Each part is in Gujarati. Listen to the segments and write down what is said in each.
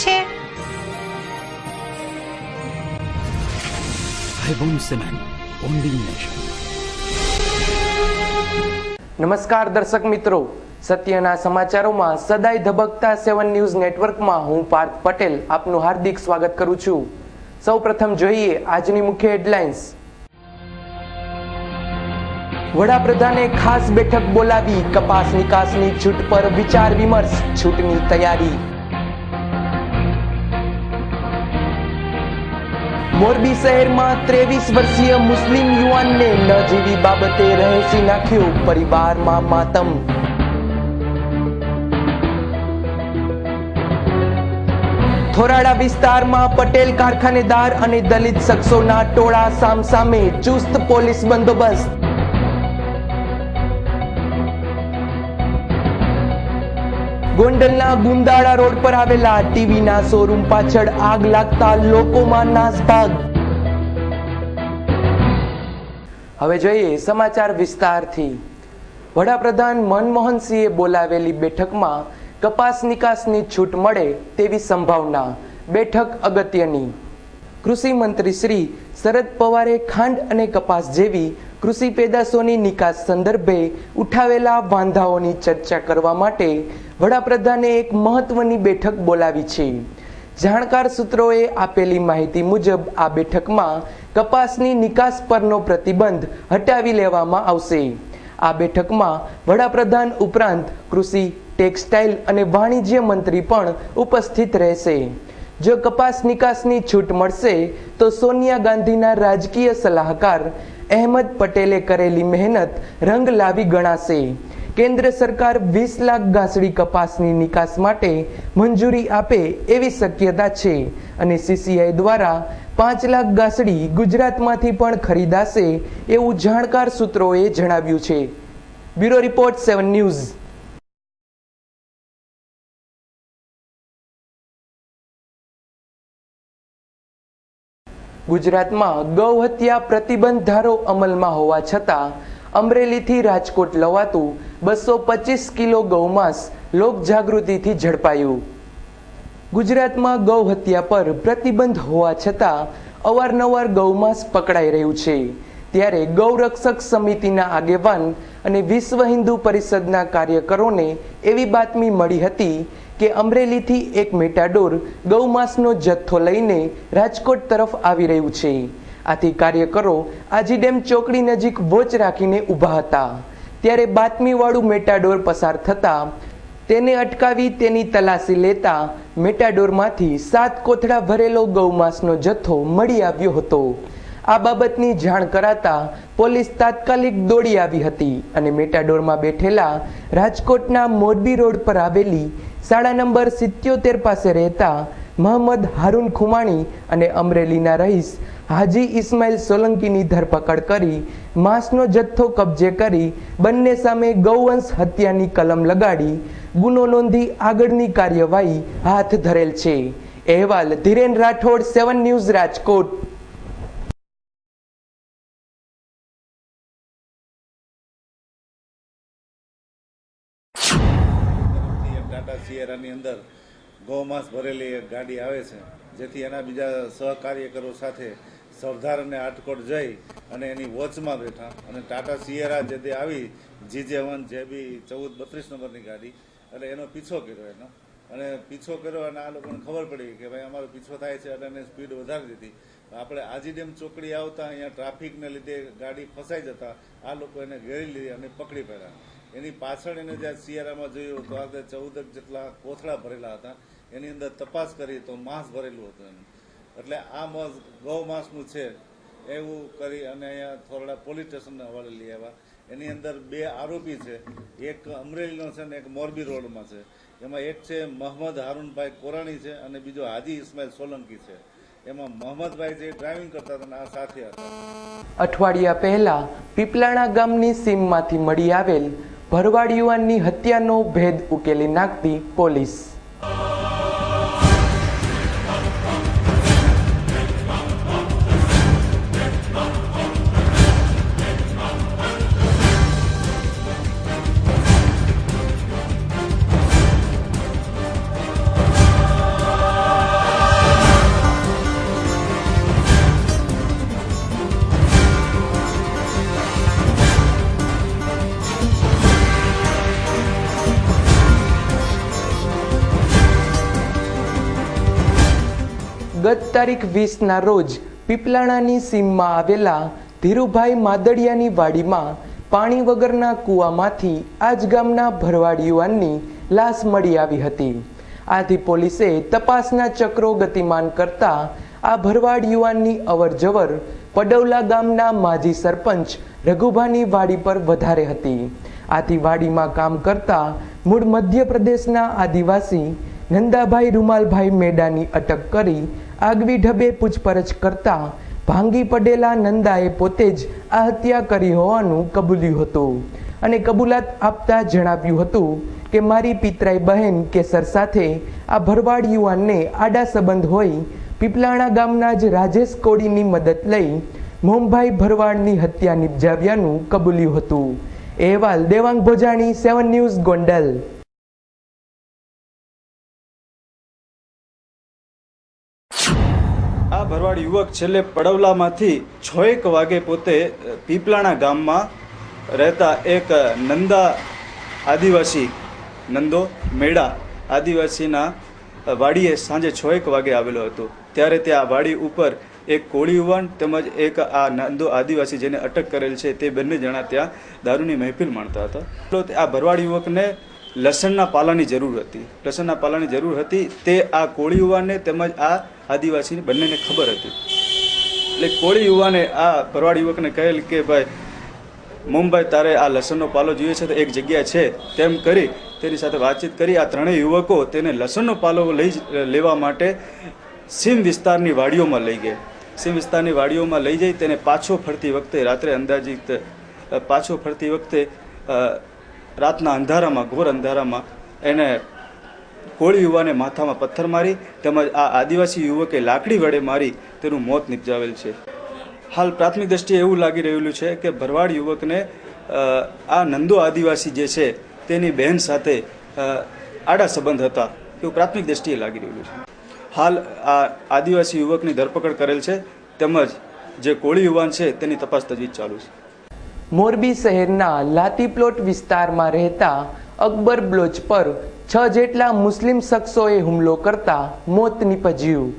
છે? I want cement, only nation. નમસ્કાર દર્શક મિત્રો, સત્યના સમાચારોમાં સદાય ધબકતા 7 ન્યૂઝ નેટવર્કમાં હું પાર્થ પટેલ આપનું હાર્દિક સ્વાગત કરું છું. સૌપ્રથમ જોઈએ આજની મુખ્ય હેડલાઇન્સ. વડાપ્રધાને ખાસ બેઠક બોલાવી, કપાસ નિકાસની છૂટ પર વિચાર વિમર્શ, છૂટની તૈયારી. મોરબી શહેરમાં 23 વર્ષીય મુસ્લિમ યુવાનને નજીવી બાબતે રહેસી નાખ્યો, પરિવારમાં માતમ. થોરાડા વિસ્તારમાં પટેલ કારખાનેદાર અને દલિત શખ્સોના ટોળા સામસામે, ચુસ્ત પોલીસ બંદોબસ્ત. ગોંડલના ગુંદાળા રોડ પર આવેલા ટીવીના શોરૂમ પાછળ આગ લાગતા લોકોમાં નાસભાગ. હવે જોઈએ સમાચાર વિસ્તારથી. વડાપ્રધાન મનમોહન સિંહે બોલાવેલી બેઠકમાં કપાસ નિકાસની છૂટ મળે તેવી સંભાવના, બેઠક અગત્યની. કૃષિ મંત્રી શ્રી શરદ પવારે ખાંડ અને કપાસ જેવી કૃષિ પેદાશોની નિકાસ સંદર્ભે ઉઠાવેલા વાંધાઓની ચર્ચા કરવા માટે વડાપ્રધાને એક મહત્વની બેઠક બોલાવી છે. જાણકાર સૂત્રોએ આપેલી માહિતી મુજબ આ બેઠકમાં કપાસની નિકાસ પરનો પ્રતિબંધ હટાવી લેવામાં આવશે. આ બેઠકમાં વડાપ્રધાન ઉપરાંત કૃષિ, ટેક્સટાઇલ અને વાણિજ્ય મંત્રી પણ ઉપસ્થિત રહેશે. જો કપાસ નિકાસની છૂટ મળશે તો સોનિયા ગાંધીના રાજકીય સલાહકાર અહેમદ પટેલે કરેલી મહેનત રંગ લાવી ગણાશે. કેન્દ્ર સરકાર 20 લાખ ગાંસડી કપાસની નિકાસ માટે મંજૂરી આપે એવી શક્યતા છે અને CCI દ્વારા 5 લાખ ગાંસડી ગુજરાતમાંથી પણ ખરીદાશે એવું જાણકાર સૂત્રોએ જણાવ્યું છે. Bureau report 7 news. ગુજરાતમાં ગૌ હત્યા પ્રતિબંધ ધારો અમલમાં હોવા છતાં અમરેલીથી રાજકોટ લવાતું 225 કિલો ગૌમાંસ લોક જાગૃતિથી ઝડપાયું. ગુજરાતમાં ગૌ હત્યા પર પ્રતિબંધ હોવા છતાં અવારનવાર ગૌમાંસ પકડાઈ રહ્યું છે. ત્યારે ગૌરક્ષક સમિતિના આગેવાન અને વિશ્વ હિન્દુ પરિષદના કાર્યકરોને એવી બાતમી મળી હતી કે અમરેલીથી એક મેટાડોર ગૌમાંસનો જથ્થો લઈને રાજકોટ તરફ આવી રહ્યું છે. આથી કાર્યકરો આજીડેમ ચોકડી નજીક વોચ રાખીને ઊભા હતા. ત્યારે બાતમીવાળું મેટાડોર પસાર થતા તેને અટકાવી તેની તલાશી લેતા મેટાડોરમાંથી 7 કોથળા ભરેલો ગૌમાંસનો જથ્થો મળી આવ્યો હતો. આ બાબતની જાણ કરાતા પોલીસ તાત્કાલિક દોડી આવી હતી અને મેટાડોરમાં બેઠેલા રાજકોટના મોરબી રોડ પર આવેલી શાળા નંબર 77 પાસે રહેતા મોહમ્મદ હારૂન ખુમાણી અને અમરેલીના રહીશ હાજી ઇસ્માઇલ સોલંકીની ધરપકડ કરી માંસનો જથ્થો કબજે કરી બંને સામે ગૌવંશ હત્યાની કલમ લગાડી ગુનો નોંધી આગળની કાર્યવાહી હાથ ધરેલ છે. અહેવાલ ધીરેન રાઠોડ, 7 ન્યૂઝ, રાજકોટ. ટાટા સિયેરાની અંદર ગૌમાંસ ભરેલી એક ગાડી આવે છે, જેથી એના બીજા સહકાર્યકરો સાથે સરદાર અને આટકોટ જઈ અને એની વોચમાં બેઠા અને ટાટા સિયેરા જે તે આવી GJ1 JB 1432 નંબરની ગાડી, એટલે એનો પીછો કર્યો અને પીછો કર્યો અને આ લોકોને ખબર પડી કે ભાઈ અમારો પીછો થાય છે અને એને સ્પીડ વધારી દીધી. આપણે આજીડેમ ચોકડી આવતા અહીંયા ટ્રાફિકને લીધે ગાડી ફસાઈ જતા આ લોકો એને ઘેરી લીધી અને પકડી પડ્યા. એની પાછળ એને જ્યાં સિયારામાં જોયું તો આગળ 14 જેટલા કોથળા ભરેલા હતા. એની અંદર તપાસ કરી તો માંસ ભરેલું હતું એનું. એટલે આ ગૌ માંસનું છે એવું કરી અને અહીંયા થોરડા પોલીસ સ્ટેશનના હવાલે લઈ આવ્યા. એની અંદર 2 આરોપી છે, એક અમરેલીનો છે ને એક મોરબી રોડમાં છે. એમાં એક છે મોહમ્મદ હારૂનભાઈ કોરાણી છે અને બીજો હાજી ઇસ્માઇલ સોલંકી છે. એમાં મોહમ્મદભાઈ જે ડ્રાઇવિંગ કરતા હતા આ સાથે હતા. અઠવાડિયા પહેલા પીપલાણા ગામની સીમમાંથી મળી આવેલ ભરવાડ યુવાનની હત્યાનો ભેદ ઉકેલી નાખતી પોલીસ. ગત તારીખ 20ના રોજ પીપલાણાની સીમમાં આવેલા ધીરુભાઈ માદડિયાની વાડીમાં પાણી વગરના કૂવામાંથી આજ ગામના ભરવાડ યુવાનની લાશ મળી આવી હતી. આથી પોલીસે તપાસના ચક્રો ગતિમાન કરતા આ ભરવાડ યુવાનની અવરજવર પડવલા ગામના માજી સરપંચ રઘુભાની વાડી પર વધારે હતી. આથી વાડીમાં કામ કરતા મૂળ મધ્યપ્રદેશના આદિવાસી નંદાભાઈ રૂમાલભાઈ મેડાની અટક કરી આગવી ઢબે પૂછપરછ કરતા ભાંગી પડેલા નંદાએ પોતે જ આ હત્યા કરી હોવાનું કબૂલ્યું હતું અને કબૂલાત આપતા જણાવ્યું હતું કે મારી પિતરાઈ બહેન કેસર સાથે આ ભરવાડ યુવાનને આડા સંબંધ હોય પીપલાણા ગામના જ રાજેશ કોડીની મદદ લઈ મોમભાઈ ભરવાડની હત્યા નિપજાવ્યાનું કબૂલ્યું હતું. અહેવાલ દેવાંગ ભોજાણી, 7 ન્યૂઝ, ગોંડલ. આ ભરવાડ યુવક છેલ્લે પડવલામાંથી 6 વાગે પોતે પીપલાણા ગામમાં રહેતા એક નંદા આદિવાસી નંદો મેડા આદિવાસીના વાડીએ સાંજે 6 વાગે આવેલો હતો. ત્યારે ત્યાં વાડી ઉપર એક કોળી યુવાન તેમજ એક આ નંદો આદિવાસી જેને અટક કરેલ છે તે બંને જણા ત્યાં દારૂની મહેફિલ માણતા હતા. તો આ ભરવાડ યુવકને લસણના પાલાની જરૂર હતી. તે આ કોળી યુવાનને તેમજ આ આદિવાસીને બંનેને ખબર હતી. એટલે કોળી યુવાને આ ભરવાડ યુવકને કહેલ કે ભાઈ મુંબઈ તારે આ લસણનો પાલો જોઈએ છે તો એક જગ્યા છે, તેમ કરી તેની સાથે વાતચીત કરી આ ત્રણેય યુવકો તેને લસણનો પાલો લેવા માટે સીમ વિસ્તારની વાડીઓમાં લઈ ગયા. સીમ વિસ્તારની વાડીઓમાં લઈ જઈ તેને પાછો ફરતી વખતે રાતના અંધારામાં, ઘોર અંધારામાં એને કોળી યુવાને માથામાં પથ્થર મારી તેમજ આ આદિવાસી યુવકે લાકડી વડે મારી તેનું મોત નિપજાવેલ છે. હાલ પ્રાથમિક દ્રષ્ટિએ એવું લાગી રહેલું છે કે ભરવાડ યુવકને આ નંદો આદિવાસી જે છે તેની બહેન સાથે આડા સંબંધ હતા એવું પ્રાથમિક દ્રષ્ટિએ લાગી રહ્યું છે. હાલ આ આદિવાસી યુવકની ધરપકડ કરેલ છે તેમજ જે કોળી યુવાન છે તેની તપાસ તજવીજ ચાલુ છે. મોરબી શહેરના લાતી પ્લોટ વિસ્તારમાં રહેતા અકબર બ્લોચ પર 6 જેટલા મુસ્લિમ શખ્સોએ હુમલો કરતા મોત નીપજ્યું.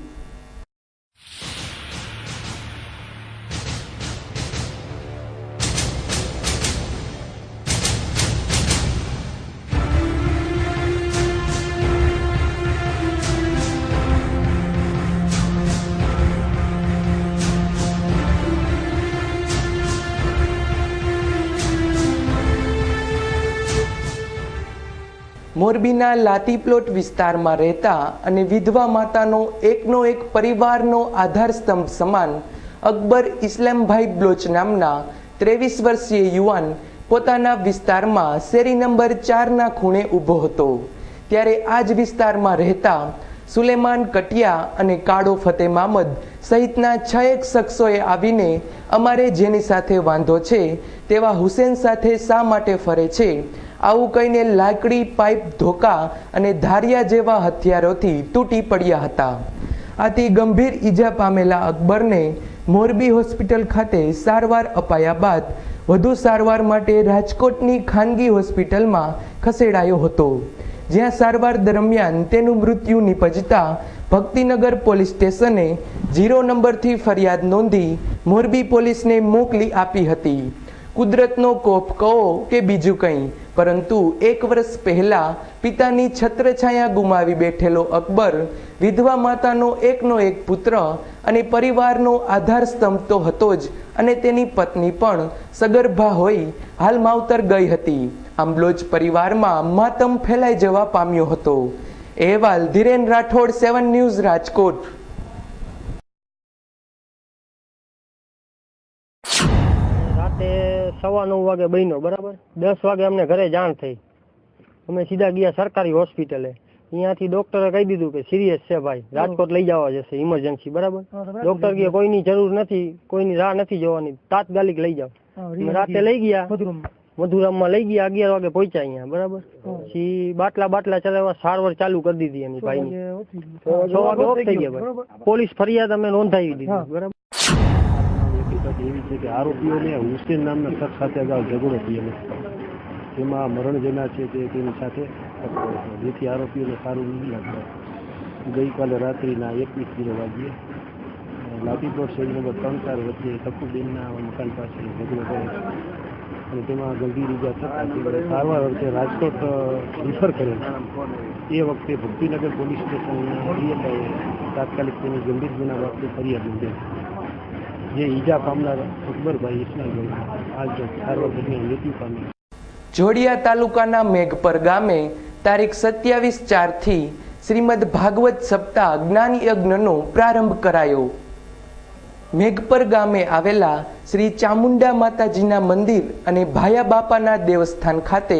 મોરબીના લાતી પ્લોટ વિસ્તારમાં રહેતા અને વિધવા માતાનો એકનો એક પરિવારનો આધારસ્તંભ સમાન અકબર ઇસ્લામભાઈ બ્લોચ નામના 23 વર્ષીય યુવાન પોતાના વિસ્તારમાં શેરી નંબર 4ના ખૂણે ઊભો હતો. ત્યારે આ જ વિસ્તારમાં રહેતા સુલેમાન કટિયા અને કાળો ફતે મામદ સહિતના 6 શખ્સોએ આવીને અમારે જેની સાથે વાંધો છે તેવા હુસેન સાથે શા માટે ફરે છે આવું કહીને લાકડી, પાઇપ, ધોકા અને ધારિયા જેવા હથિયારોથી તૂટી પડ્યા હતા. આથી ગંભીર ઈજા પામેલા અકબરને મોરબી હોસ્પિટલ ખાતે સારવાર અપાયા બાદ વધુ સારવાર માટે રાજકોટની ખાનગી હોસ્પિટલમાં ખસેડાયો હતો, જ્યાં સારવાર દરમિયાન તેનું મૃત્યુ નિપજતા ભક્તિનગર પોલીસ સ્ટેશને 0 નંબરથી ફરિયાદ નોંધી મોરબી પોલીસને મોકલી આપી હતી. કુદરતનો કોપ કહો કે બીજું કંઈ, પરંતુ 1 વર્ષ પહેલા પિતાની છત્રછાયા ગુમાવી બેઠેલો અકબર વિધવા માતાનો એકનો એક પુત્ર અને પરિવારનો આધારસ્તંભ તો હતો જ, અને તેની પત્ની પણ સગર્ભા હોઈ હાલ માવતર ગઈ હતી. આમ બ્લોચ પરિવારમાં માતમ ફેલાઈ જવા પામ્યો હતો. અહેવાલ ધીરેન રાઠોડ, 7 ન્યૂઝ, રાજકોટ. રાતે 9:15 વાગે બન્યો, બરાબર. 10 વાગે અમને ઘરે જાણ થઈ. અમે સીધા ગયા સરકારી હોસ્પિટલે. અહીંયાથી ડોક્ટરે કહી દીધું કે સિરિયસ છે ભાઈ, રાજકોટ લઈ જવા જશે ઇમરજન્સી, બરાબર. ડોક્ટર કે કોઈની જરૂર નથી, કોઈની રાહ નથી જોવાની, તાત્કાલિક લઈ જાઓ. રાતે લઈ ગયા, મધુરામમાં લઈ ગયા, 11 વાગે પહોંચ્યા અહીંયા, બરાબર. પછી બાટલા ચલાવવા સારવાર ચાલુ કરી દીધી એની ભાઈની. 6 વાગે ઓફ થઈ ગયા ભાઈ. પોલીસ ફરિયાદ અમે નોંધાવી દીધી, બરાબર. એવી છે કે આરોપીઓને હુસેન નામના શખ્સ સાથે અગાઉ ઝઘડો થયેલો, તેમાં મરણ જેના છે તે તેની સાથે, જેથી આરોપીઓને સારું નહીં લાગતું. ગઈકાલે રાત્રિના 21 વાગ્યે લાઠીપોર શેરી નંબર 3-4 વચ્ચે તકુબેનના મકાન પાસે ઝઘડો થયો અને તેમાં ગંભીર ઈજા થતાં તેમને સારવાર અર્થે રાજકોટ રિફર કરેલ. એ વખતે ભક્તિનગર પોલીસ સ્ટેશન પીએસઆઈએ તાત્કાલિક તેની ગંભીર ગુના બાબતે ફરિયાદ નોંધેલ, જે ઈજા પામનાર અકબરભાઈ ઇસ્માઇલભાઈ આજ સારવાર દરમિયાન મૃત્યુ પામ્યા. જોડિયા તાલુકાના મેઘપર ગામે તારીખ 27/4થી શ્રીમદ ભાગવત સપ્તાહ જ્ઞાન યજ્ઞનો પ્રારંભ કરાયો. મેઘપર ગામે આવેલા શ્રી ચામુંડા માતાજીના મંદિર અને ભાયા બાપાના દેવસ્થાન ખાતે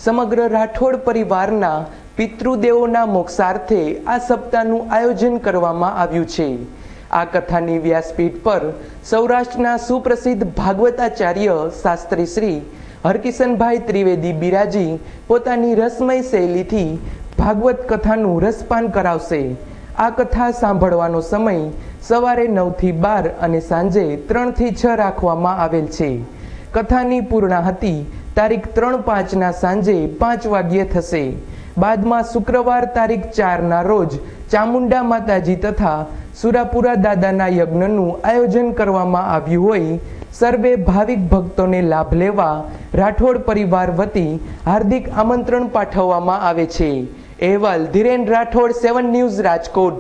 સમગ્ર રાઠોડ પરિવારના પિતૃદેવોના મોક્ષાર્થે આ સપ્તાહનું આયોજન કરવામાં આવ્યું છે. આ કથાની વ્યાસપીઠ પર સૌરાષ્ટ્રના સુપ્રસિદ્ધ ભાગવતાચાર્ય શાસ્ત્રી શ્રી હરકિશનભાઈ ત્રિવેદી બિરાજી પોતાની રસમય શૈલીથી ભાગવત કથાનું રસપાન કરાવશે. આ કથા સાંભળવાનો સમય સવારે 9 થી 12 અને સાંજે 3 થી 6 રાખવામાં આવેલ છે. કથાની પૂર્ણાહુતિ તારીખ 3/5ના સાંજે 5 વાગ્યે થશે. બાદમાં શુક્રવાર તારીખ 4ના રોજ ચામુંડા માતાજી તથા સુરાપુરા દાદાના યજ્ઞનું આયોજન કરવામાં આવ્યું હોય સર્વે ભાવિક ભક્તોને લાભ લેવા રાઠોડ પરિવાર વતી હાર્દિક આમંત્રણ પાઠવવામાં આવે છે. અહેવાલ ધીરેન રાઠોડ, 7 ન્યૂઝ, રાજકોટ.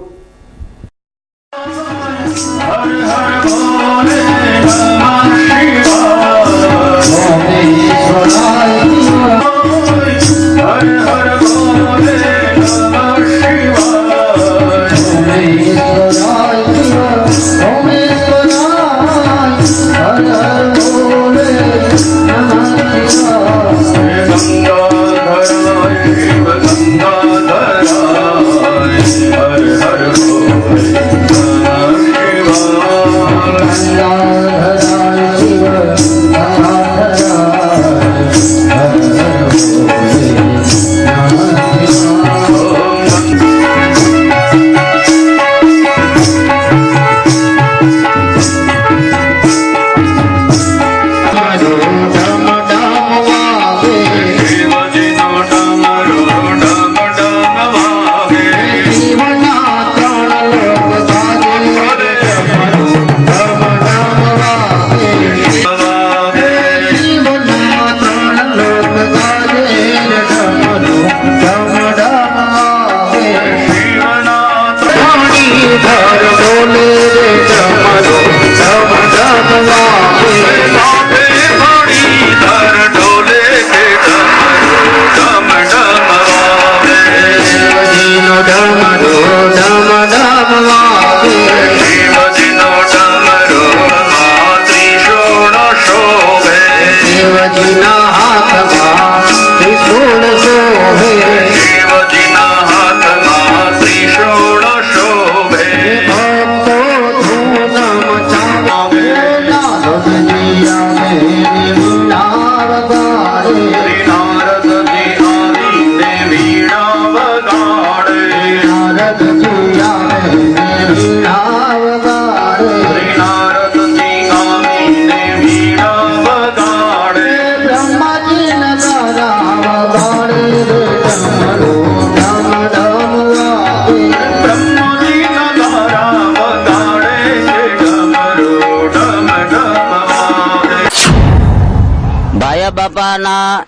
ભાયા બાપાના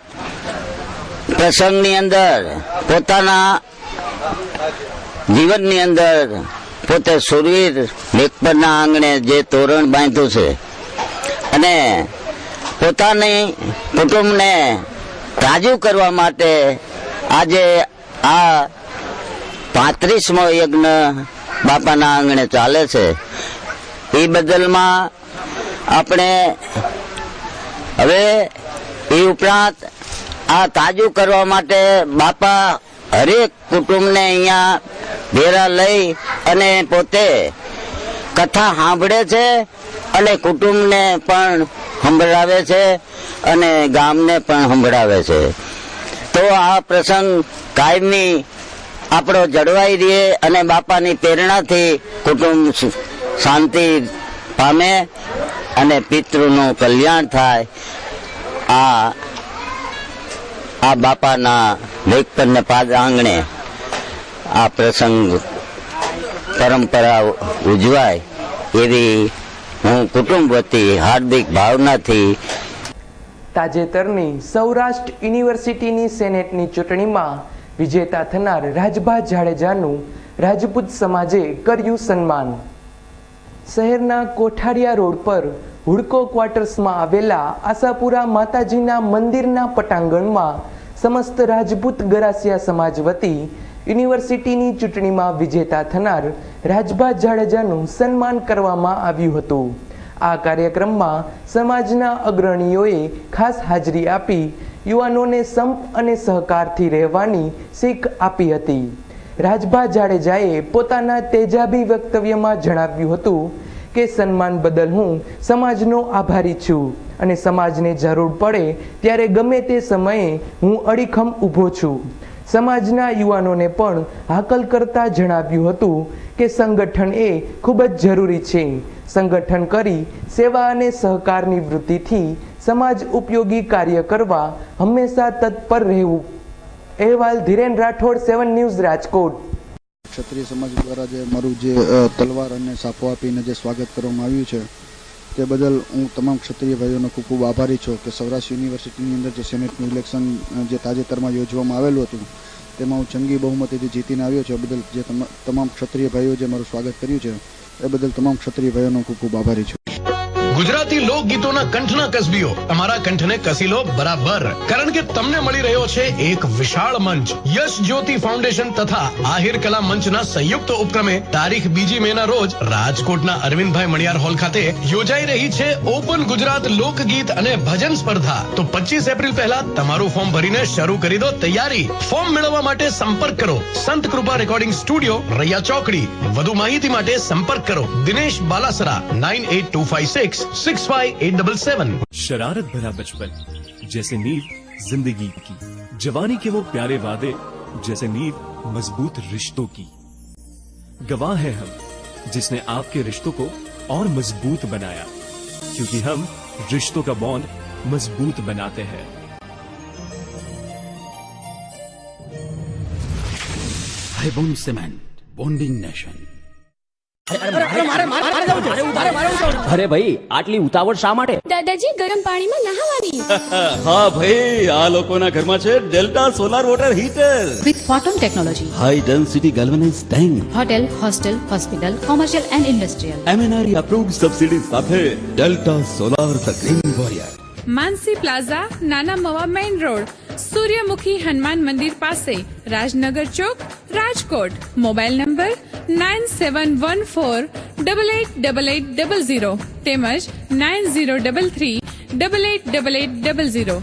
પ્રસંગની અંદર પોતાના જીવનની અંદર પોતે સુરવીર મેઘપરના આંગણે જે તોરણ બાંધ્યું છે અને પોતાની કુટુંબને તાજું કરવા માટે આજે આ 35મો યજ્ઞ બાપાના આંગણે ચાલે છે. એ બદલમાં આપણે હવે એ ઉપરાંત આ તાજું કરવા માટે બાપા હરેક કુટુંબને અહીંયા ભેરા લઈ અને પોતે કથા સાંભળે છે અને કુટુંબને પણ સંભળાવે છે અને ગામને પણ સંભળાવે છે. તો આ પ્રસંગ કાયમી આપણો જળવાઈ રહે અને બાપાની પ્રેરણાથી કુટુંબ શાંતિ પામે અને પિતૃનું કલ્યાણ થાય. આ બાપાના મેઘપરને પાદ આંગણે આ પ્રસંગ પરંપરા ઉજવાય એવી હું કુટુંબ વતી હાર્દિક ભાવનાથી. તાજેતરની સૌરાષ્ટ્ર યુનિવર્સિટીની સેનેટની ચૂંટણીમાં વિજેતા થનાર રાજભા જાડેજાનું રાજપૂત સમાજે કર્યું સન્માન. શહેરના કોઠારિયા રોડ પર હુડકો ક્વાર્ટર્સમાં આવેલા આશાપુરા માતાજીના મંદિરના પટાંગણમાં સમસ્ત રાજપૂત ગરાસિયા સમાજ વતી યુનિવર્સિટીની ચૂંટણીમાં વિજેતા થનાર રાજભા જાડેજાનું સન્માન કરવામાં આવ્યું હતું. આ કાર્યક્રમમાં સમાજના અગ્રણીઓએ ખાસ હાજરી આપી યુવાનોને સંપ અને સહકારથી રહેવાની શીખ આપી હતી. રાજભા જાડેજાએ પોતાના તેજાબી વક્તવ્યમાં જણાવ્યું હતું કે સન્માન બદલ હું સમાજનો આભારી છું અને સમાજને જરૂર પડે ત્યારે ગમે તે સમયે હું અડીખમ ઊભો છું. સમાજના યુવાનોને પણ હાકલ કરતા જણાવ્યું હતું કે સંગઠન એ ખૂબ જ જરૂરી છે. સંગઠન કરી સેવા અને સહકારની વૃત્તિથી સમાજ ઉપયોગી કાર્ય કરવા હંમેશા તત્પર રહેવું. અહેવાલ ધીરેન રાઠોડ, 7 ન્યૂઝ, રાજકોટ. ક્ષત્રિય સમાજ દ્વારા જે મારું જે તલવાર અને સાફો આપીને જે સ્વાગત કરવામાં આવ્યું છે તે બદલ હું તમામ ક્ષત્રિય ભાઈઓનો ખૂબ ખૂબ આભારી છું કે સૌરાષ્ટ્ર યુનિવર્સિટીની અંદર જે સેનેટનું ઇલેક્શન જે તાજેતરમાં યોજવામાં આવેલું હતું તેમાં હું જંગી બહુમતીથી જીતીને આવ્યો છું. બદલ જે તમામ ક્ષત્રિય ભાઈઓ જે મારું સ્વાગત કર્યું છે એ બદલ તમામ ક્ષત્રિય ભાઈઓનો ખૂબ ખૂબ આભારી છું. ગુજરાતી લોકગીતોના કંઠના કસબીઓ તમારા કંઠને કસી લો બરાબર, કારણ કે તમને મળી રહ્યો છે એક વિશાળ મંચ. યશ જ્યોતિ ફાઉન્ડેશન તથા આહિર કલા મંચના સંયુક્ત ઉપક્રમે તારીખ 2 મેના રોજ રાજકોટના અરવિંદભાઈ મણિયાર હોલ ખાતે યોજાઈ રહી છે ઓપન ગુજરાત લોકગીત અને ભજન સ્પર્ધા. તો 25 એપ્રિલ પહેલા તમારું ફોર્મ ભરીને શરૂ કરી દો તૈયારી. ફોર્મ મેળવવા માટે સંપર્ક કરો સંત કૃપા રેકોર્ડિંગ સ્ટુડિયો, રૈયા ચોકડી. વધુ માહિતી માટે સંપર્ક કરો દિનેશ બાલાસરા 982566 65877. शरारत भरा बचपन जैसे नींव जिंदगी की, जवानी के वो प्यारे वादे जैसे नींव मजबूत रिश्तों की. गवाह है हम जिसने आपके रिश्तों को और मजबूत बनाया, क्योंकि हम रिश्तों का बॉन्ड मजबूत बनाते हैं. Highbone Cement, bonding nation. અરે ભાઈ આટલી ઉતાવળ શા માટે? દાદાજી ગરમ પાણીમાં નહાવાની. હા ભાઈ, આ લોકોના ઘરમાં છે Delta solar water heater with photon technology, high density galvanized tank, hotel, hostel, hospital, commercial and industrial, MNRE approved subsidy સાથે Delta solar the green warrior. Mansi plaza, Nana Mava main road, Suryamukhi Hanuman મંદિર પાસે, રાજનગર ચોક, રાજકોટ. મોબાઈલ નંબર 9714888800 તેમજ 9033888800.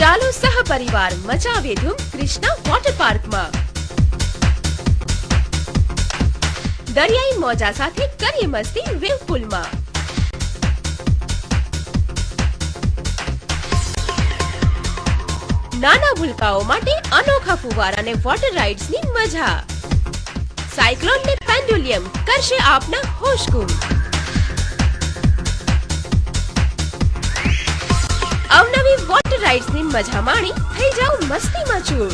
ચાલો સહપરિવાર મચાવીએ ધૂમ કૃષ્ણા વોટર પાર્કમાં. દરિયાઈ મોજા સાથે કરીએ મસ્તી વેવ પુલમાં. નાના ભૂલકાઓ માટે અનોખા ફુવારા અને વોટર રાઇડ્સની મજા. સાયક્લોન ને પેન્ડુલિયમ કરશે આપના હોશ ગુમ. અવનવી વોટર રાઇડ્સની મજા માણી થઈ જાઓ મસ્તીમાં ચૂર.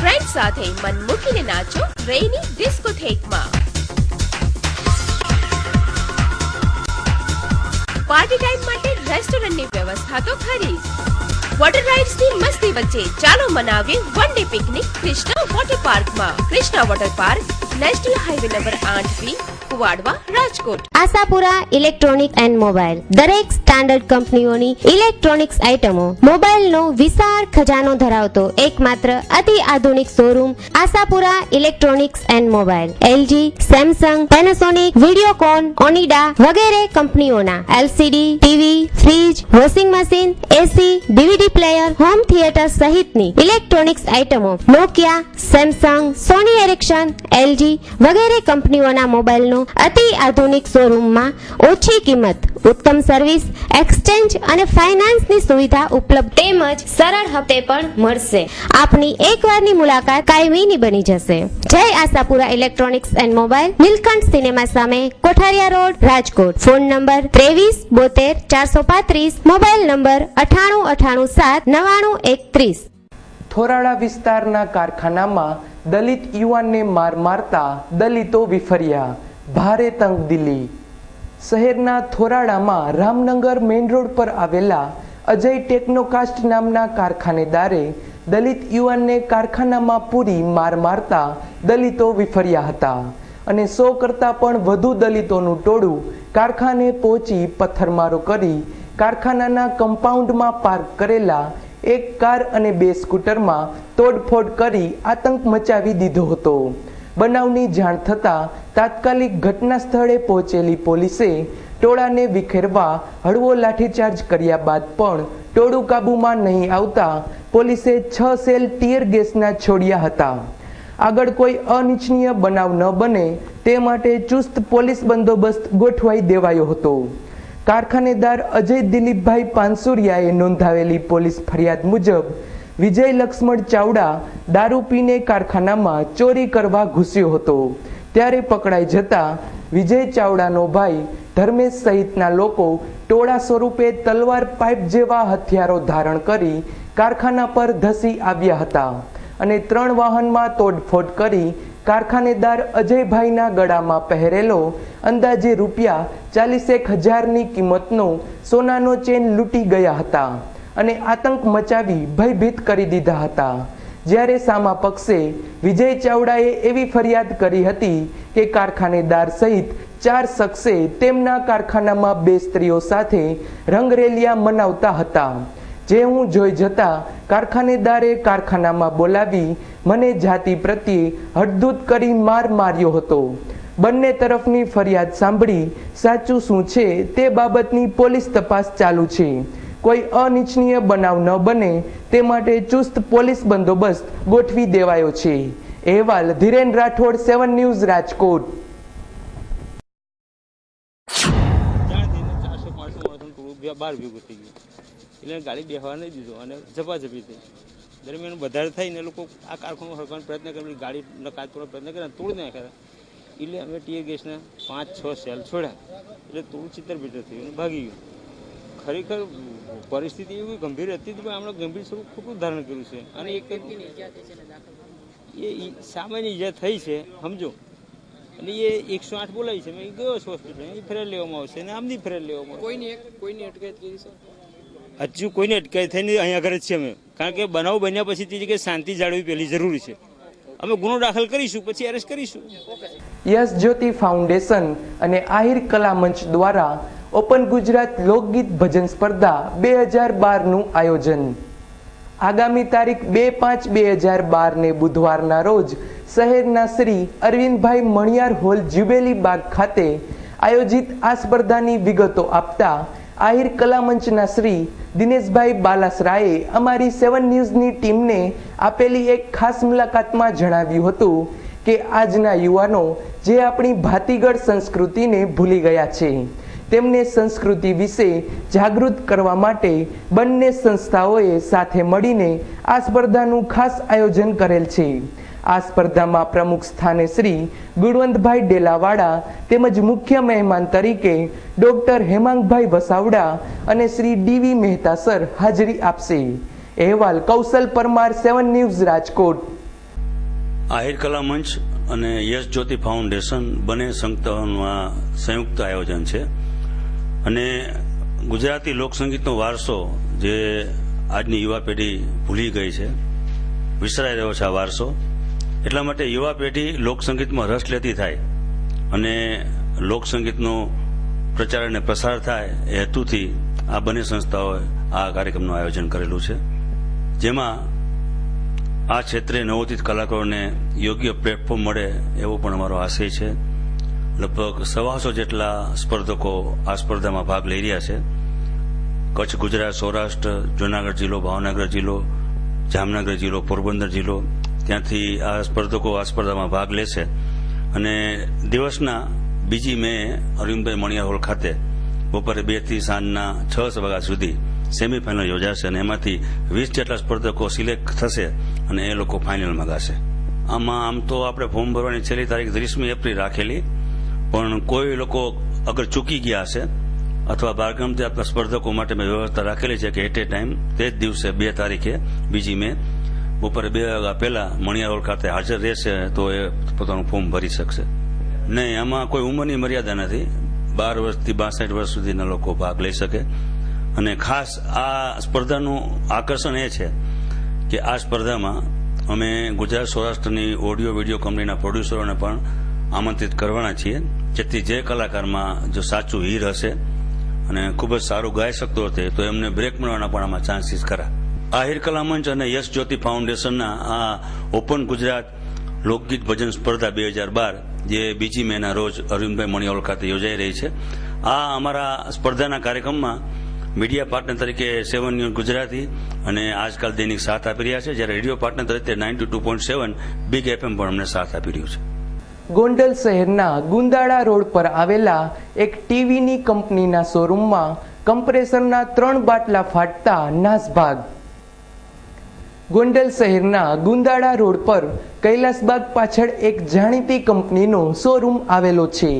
ફ્રેન્ડ સાથે મન મૂકીને નાચો રેની ડિસ્કોથેકમાં. પાર્ટી ટાઈમ માટે રેસ્ટોરન્ટની વ્યવસ્થા તો ખરી. વોટર રાઇડ્સની મસ્તી વચ્ચે ચાલો મનાવીએ one day picnic Krishna water પાર્કમાં. Krishna water park national highway number 8B, Kuvadva, Rajkot. Ashapura electronic and mobile દરેક સ્ટાન્ડર્ડ કંપનીઓની ઇલેક્ટ્રોનિક્સ આઇટમો, મોબાઈલનો વિશાળ ખજાનો ધરાવતો એકમાત્ર અતિ આધુનિક showroom Ashapura electronics and mobile. LG, Samsung, Panasonic, Videocon, Onida વગેરે કંપનીઓના LCD, TV, fridge, washing machine, AC, DVD player, home theatre સહિતની ઇલેક્ટ્રોનિક્સ આઇટમો Nokia, Samsung, Sony Ericsson, LG વગેરે કંપનીઓના મોબાઈલનો અતિ આધુનિક શોરૂમમાં ઓછી કિંમત, ઉત્તમ સર્વિસ, એક્સચેન્જ અને ફાઇનાન્સની સુવિધા ઉપલબ્ધ તેમજ સરળ હપ્તે પણ મળશે. આપની એકવારની મુલાકાત કાયમીની બની જશે. Jai Ashapura electronics and mobile, Nilkanth cinema સામે, Kothariya road, Rajkot. Phone number 23 72 435, mobile number 98 98 7 99 31. Thorala વિસ્તારના કારખાનામાં દલિત યુવાનને માર મારતા દલિતો વિફર્યા, ભારે તંગદિલી. શહેરના થોરાળામાં રામનગર મેઇન રોડ પર આવેલા અજય ટેકનોકાસ્ટ નામના કારખાનેદારે દલિત યુવાનને કારખાનામાં પૂરી માર મારતા દલિતો વિફર્યા હતા અને 100 કરતાં પણ વધુ દલિતોનું ટોળું કારખાને પહોંચી પથ્થરમારો કરી કારખાનાના કમ્પાઉન્ડમાં પાર્ક કરેલા એક કાર અને 2 સ્કૂટરમાં તોડફોડ કરી આતંક મચાવી દીધો હતો. બનાવની જાણ થતાં તાત્કાલિક ઘટના સ્થળે પહોંચેલી પોલીસે ટોળાને વિખેરવા હળવો લાઠીચાર્જ કર્યા બાદ પણ ટોળું કાબૂમાં નહીં આવતા પોલીસે 6 સેલ ટીયર ગેસના છોડ્યા હતા. આગળ કોઈ અનિચ્છનીય બનાવ ન બને તે માટે ચુસ્ત પોલીસ બંદોબસ્ત ગોઠવાઈ દેવાયો હતો. કારખાનેદાર અજય દિલીપભાઈ પાનસુરિયાએ નોંધાવેલી પોલીસ ફરિયાદ મુજબ વિજય લક્ષ્મણ ચાવડા દારૂ પીને કારખાનામાં ચોરી કરવા ઘૂસ્યો હતો ત્યારે પકડાઈ જતા વિજય ચાવડાનો ભાઈ ધર્મેશ સહિતના લોકો ટોળા સ્વરૂપે તલવાર, પાઇપ જેવા હથિયારો ધારણ કરી કારખાના પર ધસી આવ્યા હતા અને 3 વાહનમાં તોડફોડ કરી કારખાનેદાર અજયભાઈના ગળામાં પહેરેલો અંદાજે ₹40,000ની કિંમતનો સોનાનો ચેન લૂંટી ગયા હતા અને આતંક મચાવી ભયભીત કરી દીધા હતા. જ્યારે સામા પક્ષે વિજય ચાવડાએ એવી ફરિયાદ કરી હતી કે કારખાનેદાર સહિત 4 શખ્સે તેમના કારખાનામાં 2 સ્ત્રીઓ સાથે રંગરેલિયા મનાવતા હતા. જે હું જોઈ જતા કારખાનેદારે કારખાનામાં બોલાવી મને જાતિ પ્રત્યે હડધૂત કરી માર્યો હતો. બંને તરફની ફરિયાદ સાંભળી સાચું શું છે તે બાબતની પોલીસ તપાસ ચાલુ છે. કોઈ અનિચ્છનીય બનાવ ન બને તે માટે ચુસ્ત પોલીસ બંદોબસ્ત ગોઠવી દેવાયો છે. અહેવાલ ધીરેન રાઠોડ, 7 ન્યૂઝ, રાજકોટ. એટલે ગાડી બેસવા નહીં દીધો અને ઝપાઝપી થઈ. દરમિયાન વધારે થઈને લોકો આ કારખાનું હરવાનો પ્રયત્ન કરી, ગાડી કાચવાનો પ્રયત્ન કર્યા, તોડી નાખ્યા. એટલે અમે ટીયર ગેસના 5-6 સેલ છોડ્યા એટલે થોડું ચિત્તરપીટર થયું અને ભાગી ગયું. ખરેખર પરિસ્થિતિ એવી ગંભીર હતી તો આપણે ગંભીર સ્વરૂપ ખોટું ધારણ કર્યું છે અને એક એ સામાન્ય ઈજા થઈ છે સમજો. અને એ 108 બોલાવી છે, મેં ગયો છું હોસ્પિટલ, એ ફરિયાદ લેવામાં આવશે અને આમની ફરિયાદ લેવામાં આવશે. કોઈની અટકાયત કરી છે? હજુ કોઈને અટકાયત થઈને અહીંયા આગળ જ છે અમે, કારણ કે બનાવ બન્યા પછી તે જગ્યાએ શાંતિ જાળવવી પહેલી જરૂરી છે. અમે ગુનો દાખલ કરીશું, પછી એરેસ્ટ કરીશું. યશ જ્યોતિ ફાઉન્ડેશન અને આહિર કલા મંચ દ્વારા ઓપન ગુજરાત લોકગીત ભજન સ્પર્ધા 2012નું આયોજન. આગામી તારીખ 2/5/2012 ને બુધવારના રોજ શહેરના શ્રી અરવિંદભાઈ મણિયાર હોલ, જ્યુબેલી બાગ ખાતે આયોજિત આ સ્પર્ધાની વિગતો આપતા આહિર કલા મંચના શ્રી દિનેશભાઈ બાલાસરાએ અમારી 7 ન્યૂઝની ટીમને આપેલી એક ખાસ મુલાકાતમાં જણાવ્યું હતું કે આજના યુવાનો જે આપણી ભાતીગળ સંસ્કૃતિને ભૂલી ગયા છે તેમને સંસ્કૃતિ વિશે જાગૃત કરવા માટે બંને સંસ્થાઓએ સાથે મળીને આ સ્પર્ધાનું ખાસ આયોજન કરેલ છે. આ સ્પર્ધામાં પ્રમુખ સ્થાને શ્રી ગુણવંતભાઈ ડેલાવાડા તેમજ મુખ્ય મહેમાન તરીકે ડોક્ટર હેમાંગભાઈ વસાવડા અને શ્રી ડીવી મહેતા સર હાજરી આપશે. અહેવાલ કૌશલ પરમાર, 7 ન્યૂઝ, રાજકોટ. આહિર કલા મંચ અને યશ જ્યોતિ ફાઉન્ડેશન બંને સંસ્થાઓનું આ સંયુક્ત આયોજન છે અને ગુજરાતી લોકસંગીતનો વારસો જે આજની યુવા પેઢી ભૂલી ગઈ છે, વિસરાઈ રહ્યો છે આ વારસો. એટલા માટે યુવા પેઢી લોકસંગીતમાં રસ લેતી થાય અને લોકસંગીતનો પ્રચાર અને પ્રસાર થાય એ હેતુથી આ બંને સંસ્થાઓએ આ કાર્યક્રમનું આયોજન કરેલું છે, જેમાં આ ક્ષેત્રે નવોદિત કલાકારોને યોગ્ય પ્લેટફોર્મ મળે એવો પણ અમારો આશય છે. લગભગ 125 જેટલા સ્પર્ધકો આ સ્પર્ધામાં ભાગ લઈ રહ્યા છે. કચ્છ, ગુજરાત, સૌરાષ્ટ્ર, જૂનાગઢ જિલ્લો, ભાવનગર જિલ્લો, જામનગર જિલ્લો, પોરબંદર જિલ્લો, ત્યાંથી આ સ્પર્ધકો આ સ્પર્ધામાં ભાગ લેશે અને દિવસના 2 મે અરવિંદભાઈ મણિયાર હોલ ખાતે બપોરે 2 થી સાંજના 6 વાગ્યા સુધી સેમીફાઇનલ યોજાશે અને એમાંથી 20 જેટલા સ્પર્ધકો સિલેક્ટ થશે અને એ લોકો ફાઇનલમાં ગાશે. આમ તો આપણે ફોર્મ ભરવાની છેલ્લી તારીખ 30મી એપ્રિલ રાખેલી, પણ કોઈ લોકો અગર ચૂકી ગયા હશે અથવા બારગામથી આપણા સ્પર્ધકો માટે મેં વ્યવસ્થા રાખેલી છે કે એટ એ ટાઈમ તે જ દિવસે 2 તારીખે 2 મે બપોરે 2 વાગ્યા પહેલા મણિયારોડ ખાતે હાજર રહેશે તો એ પોતાનું ફોર્મ ભરી શકશે. નહીં, આમાં કોઈ ઉંમરની મર્યાદા નથી. 12 વર્ષથી 62 વર્ષ સુધીના લોકો ભાગ લઈ શકે. અને ખાસ આ સ્પર્ધાનું આકર્ષણ એ છે કે આ સ્પર્ધામાં અમે ગુજરાત સૌરાષ્ટ્રની ઓડિયો વિડીયો કંપનીના પ્રોડ્યુસરોને પણ આમંત્રિત કરવાના છીએ, જેથી જે કલાકારમાં જો સાચું હીર હશે અને ખૂબ જ સારું ગાઈ શકતો હશે તો એમને બ્રેક મળવાના પણ આમાં ચાન્સીસ ખરા. આહિર કલા મંચ અને યશ જ્યોતિ ફાઉન્ડેશનના આ ઓપન ગુજરાત લોકગીત ભજન સ્પર્ધા 2012 જે 2 મેના રોજ અરવિંદભાઈ મણિયારોડ ખાતે યોજાઈ રહી છે. આ અમારા સ્પર્ધાના કાર્યક્રમમાં મીડિયા પાર્ટનર તરીકે 7 ન્યૂઝ ગુજરાતી અને આજકાલ દૈનિક સાથ આપી રહ્યા છે, જ્યારે રેડિયો પાર્ટનર તરીકે 92.7 બિગ FM પણ અમને સાથ આપી રહ્યું છે. ગોંડલ શહેરના ગુંદાળા રોડ પર આવેલા એક ટીવીની કંપનીના શોરૂમમાં કમ્પ્રેસરના 3 બાટલા ફાટતા નાસભાગ. ગોંડલ શહેરના ગુંદાળા રોડ પર કૈલાસબાગ પાછળ એક જાણીતી કંપનીનો શોરૂમ આવેલો છે.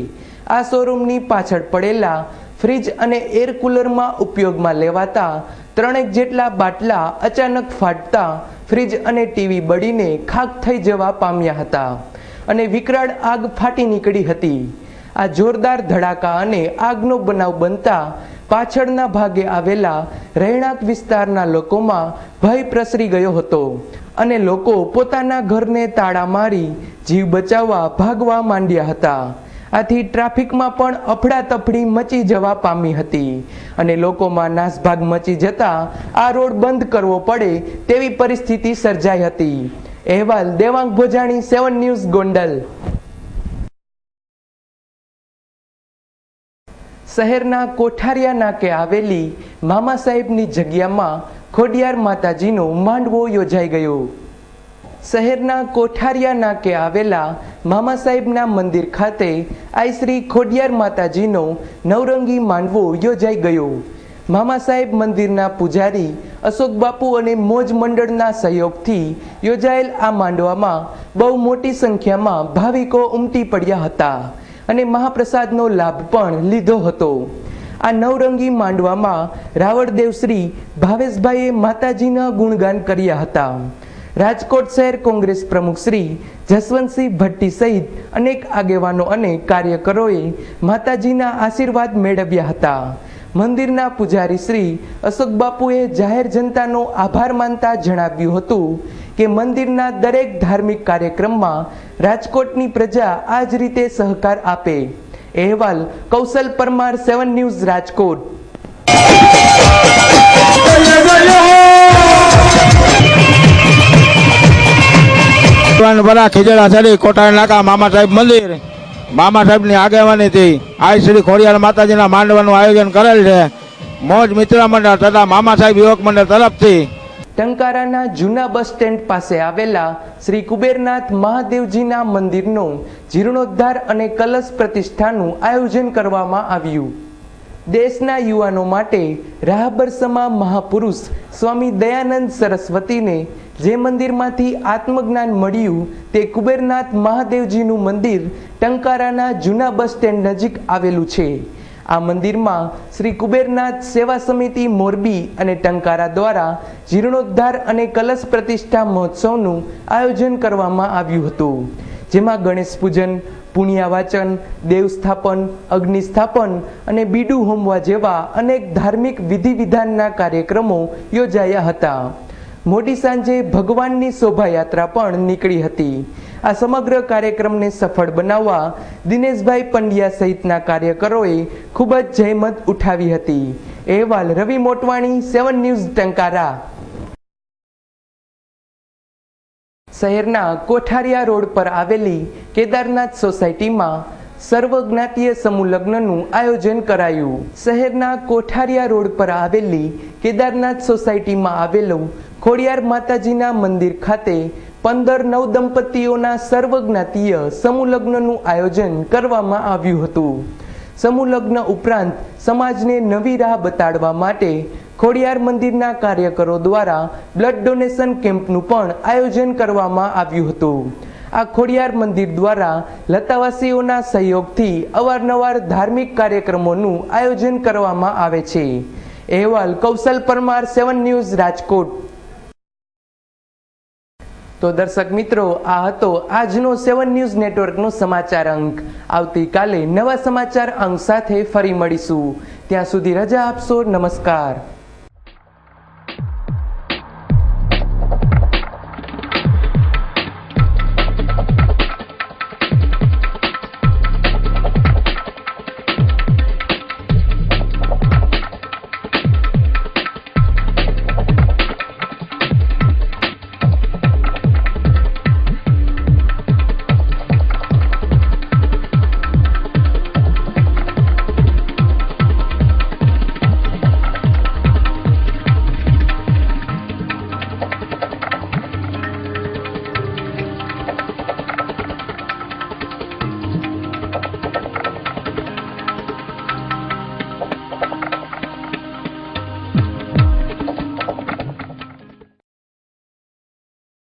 આ શોરૂમની પાછળ પડેલા ફ્રીજ અને એર કુલરમાં ઉપયોગમાં લેવાતા 3 જેટલા બાટલા અચાનક ફાટતા ફ્રીજ અને ટીવી બળીને ખાક થઈ જવા પામ્યા હતા અને વિકરાળ આગ ફાટી નીકળી હતી. આ જોરદાર ધડાકા અને આગનો બનાવ બનતા પાછળના ભાગે આવેલા રહેણાંક વિસ્તારના લોકોમાં ભય પ્રસરી ગયો હતો અને લોકો પોતાના ઘરને તાળા મારી જીવ બચાવવા ભાગવા માંડ્યા હતા. આથી ટ્રાફિકમાં પણ અફડાતફડી મચી જવા પામી હતી અને લોકોમાં નાસભાગ મચી જતા આ રોડ બંધ કરવો પડે તેવી પરિસ્થિતિ સર્જાઈ હતી. અહેવાલ દેવાંગ ભોજાણી, 7 ન્યૂઝ ગોંડલ. શહેરના કોઠારિયા નાકે આવેલી મામા સાહેબની જગ્યામાં ખોડિયાર માતાજીનો માંડવો યોજાઈ ગયો. શહેરના કોઠારિયા નાકે આવેલા મામા સાહેબના મંદિર ખાતે આઈ શ્રી ખોડિયાર માતાજીનો નવરંગી માંડવો યોજાઈ ગયો. મામા સાહેબ મંદિરના પૂજારી અશોક બાપુ અને મોજ મંડળના સહયોગથી યોજાયેલ આ માંડવામાં બહુ મોટી સંખ્યામાં ભાવિકો ઉમટી પડ્યા હતા અને મહાપ્રસાદનો લાભ પણ લીધો હતો. આ નવરંગી માંડવામાં રાવળદેવ શ્રી ભાવેશભાઈએ માતાજીના ગુણગાન કર્યા હતા. રાજકોટ શહેર કોંગ્રેસ પ્રમુખ શ્રી જસવંતસિંહ ભટ્ટી સહિત અનેક આગેવાનો અને કાર્યકરોએ માતાજીના આશીર્વાદ મેળવ્યા હતા. મંદિરના પૂજારી શ્રી અશોક બાપુએ જાહેર જનતાનો આભાર માનતા જણાવ્યું હતું કે મંદિરના દરેક ધાર્મિક કાર્યક્રમમાં રાજકોટની પ્રજા આ જ રીતે સહકાર આપે. અહેવાલ કૌશલ પરમાર, 7 ન્યૂઝ રાજકોટ. ખીજડા ચડી કોઠારી નાકા મામા સાહેબ મંદિર, મામા સાહેબની આગેવાનીથી આઈ શ્રી ખોડિયાર માતાજીના માંડવાનું આયોજન કરેલ છે. મોજ મિત્ર મંડળ તથા મામા સાહેબ યુવક મંડળ તરફથી ટંકારાના જૂના બસ સ્ટેન્ડ પાસે આવેલા શ્રી કુબેરનાથ મહાદેવજીના મંદિરનો જીર્ણોદ્ધાર અને કલશ પ્રતિષ્ઠાનું આયોજન કરવામાં આવ્યું. દેશના યુવાનો માટે રાહબર સમા મહાપુરુષ સ્વામી દયાનંદ સરસ્વતીને જે મંદિરમાંથી આત્મજ્ઞાન મળ્યું તે કુબેરનાથ મહાદેવજીનું મંદિર ટંકારાના જૂના બસ સ્ટેન્ડ નજીક આવેલું છે. આ મંદિરમાં શ્રી કુબેરનાથ સેવા સમિતિ મોરબી અને ટંકારા દ્વારા જીર્ણોદ્ધાર અને કલશ પ્રતિષ્ઠા મહોત્સવનું આયોજન કરવામાં આવ્યું હતું, જેમાં ગણેશ પૂજન, પુણ્યા વાચન, દેવ સ્થાપન, અગ્નિ સ્થાપન અને બીડું હોમવા જેવા અનેક ધાર્મિક વિધિ વિધાનના કાર્યક્રમો યોજાયા હતા. મોડી સાંજે ભગવાનની શોભાયાત્રા પણ નીકળી હતી. આ સમગ્ર કાર્યક્રમને સફળ બનાવવા દિનેશભાઈ પંડ્યા સહિતના કાર્યકરોએ ખૂબ જ જહેમત ઉઠાવી હતી. અહેવાલ રવિ મોટવાણી, 7 ન્યૂઝ ટંકારા. શહેરના કોઠારિયા રોડ પર આવેલી કેદારનાથ સોસાયટીમાં સર્વજ્ઞાતીય સમૂહ લગ્નનું આયોજન કરાયું. શહેરના કોઠારિયા રોડ પર આવેલી કેદારનાથ સોસાયટીમાં આવેલું ખોડિયાર માતાજીના મંદિર ખાતે 15 નવદંપતીઓના સર્વજ્ઞાતીય સમૂહ લગ્નનું આયોજન કરવામાં આવ્યું હતું. સમૂહ લગ્ન ઉપરાંત સમાજને નવી રાહ બતાડવા માટે ખોડિયાર મંદિરના કાર્યકરો દ્વારા બ્લડ ડોનેશન કેમ્પનું પણ આયોજન કરવામાં આવ્યું હતું. આ ખોડિયાર મંદિર દ્વારા લતાવાસીઓના સહયોગથી અવારનવાર ધાર્મિક કાર્યક્રમોનું આયોજન કરવામાં આવે છે. અહેવાલ કૌશલ પરમાર, 7 ન્યૂઝ, રાજકોટ. તો દર્શક મિત્રો, આ હતો આજનો 7 ન્યૂઝ નેટવર્કનો સમાચાર અંક. આવતીકાલે નવા સમાચાર અંક સાથે ફરી મળીશું. ત્યાં સુધી રજા આપશો. નમસ્કાર.